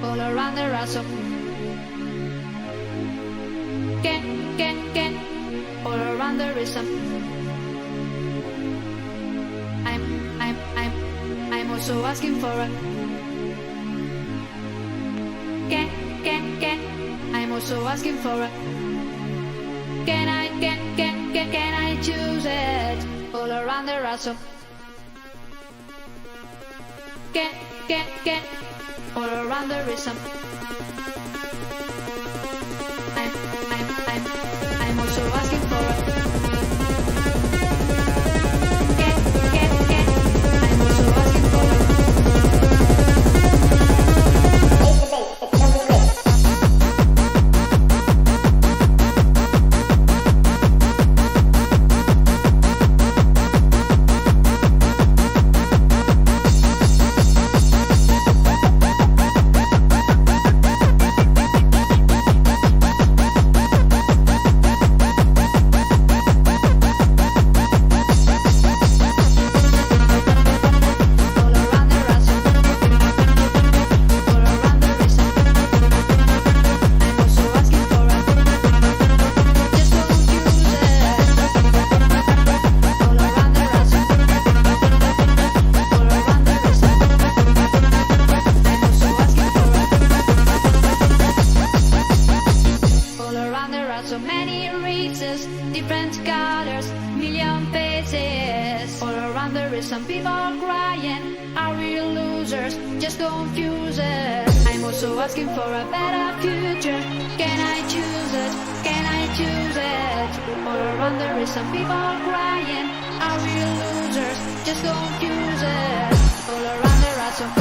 all around the rhythm. Can, all around the rhythm. I'm also asking for a can, I'm also asking for a can I choose it all around the rhythm. Can, all around the rhythm. I'm also asking for a can, I'm also asking for a so many races, different colors, million faces. All around there is some people crying, are we losers, just confused. I'm also asking for a better future. Can I choose it? Can I choose it? All around there is some people crying, are we losers, just confused. All around there are some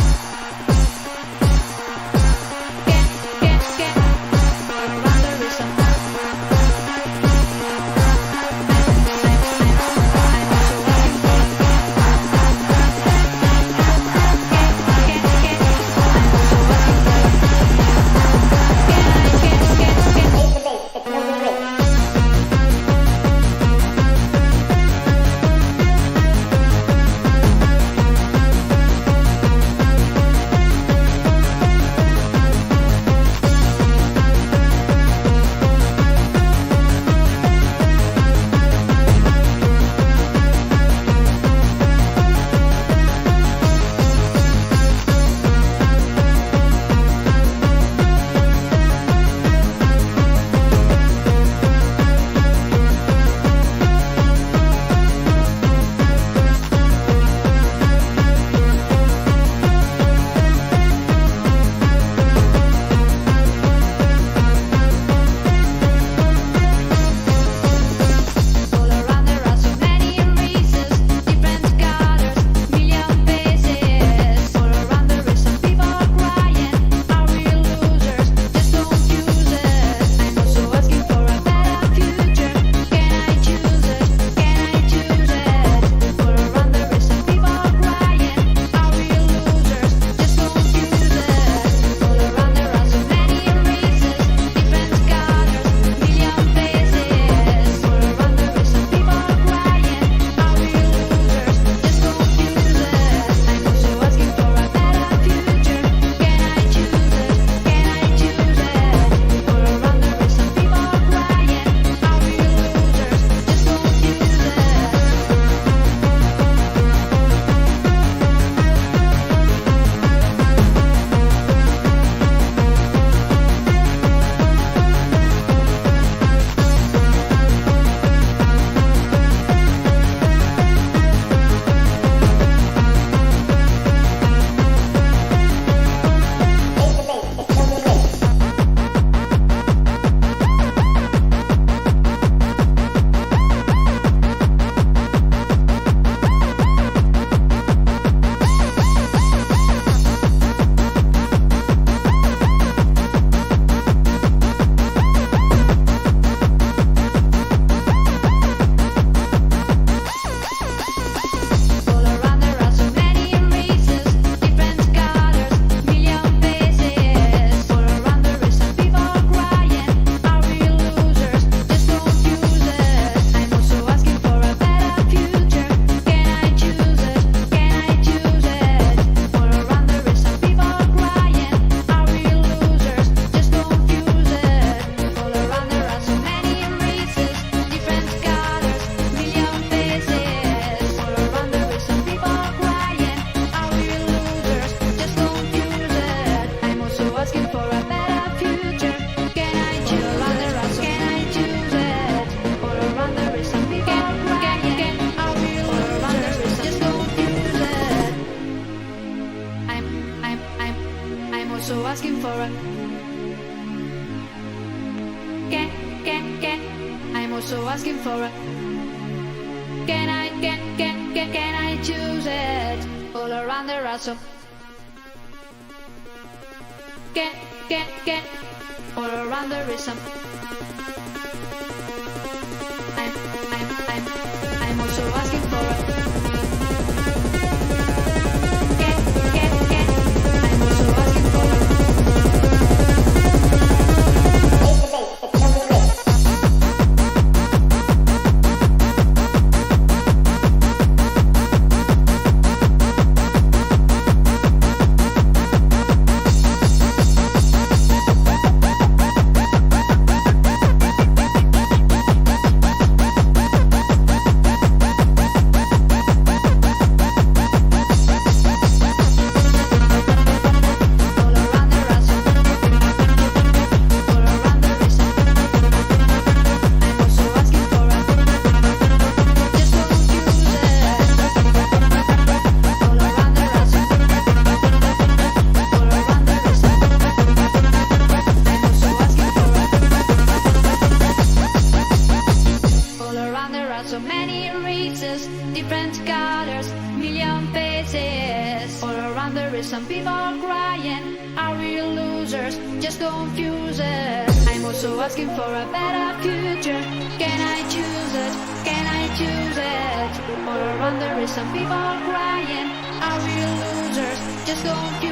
I'm also asking for a can. I'm also asking for a can I choose it? All around the ransom. Can all around the rhythm. I'm also asking for a can. I'm also asking for a so many races, different colors, million faces. All around there is some people crying. Are we losers? Just confused. I'm also asking for a better future. Can I choose it? Can I choose it? All around there is some people crying. Are we losers? Just confused.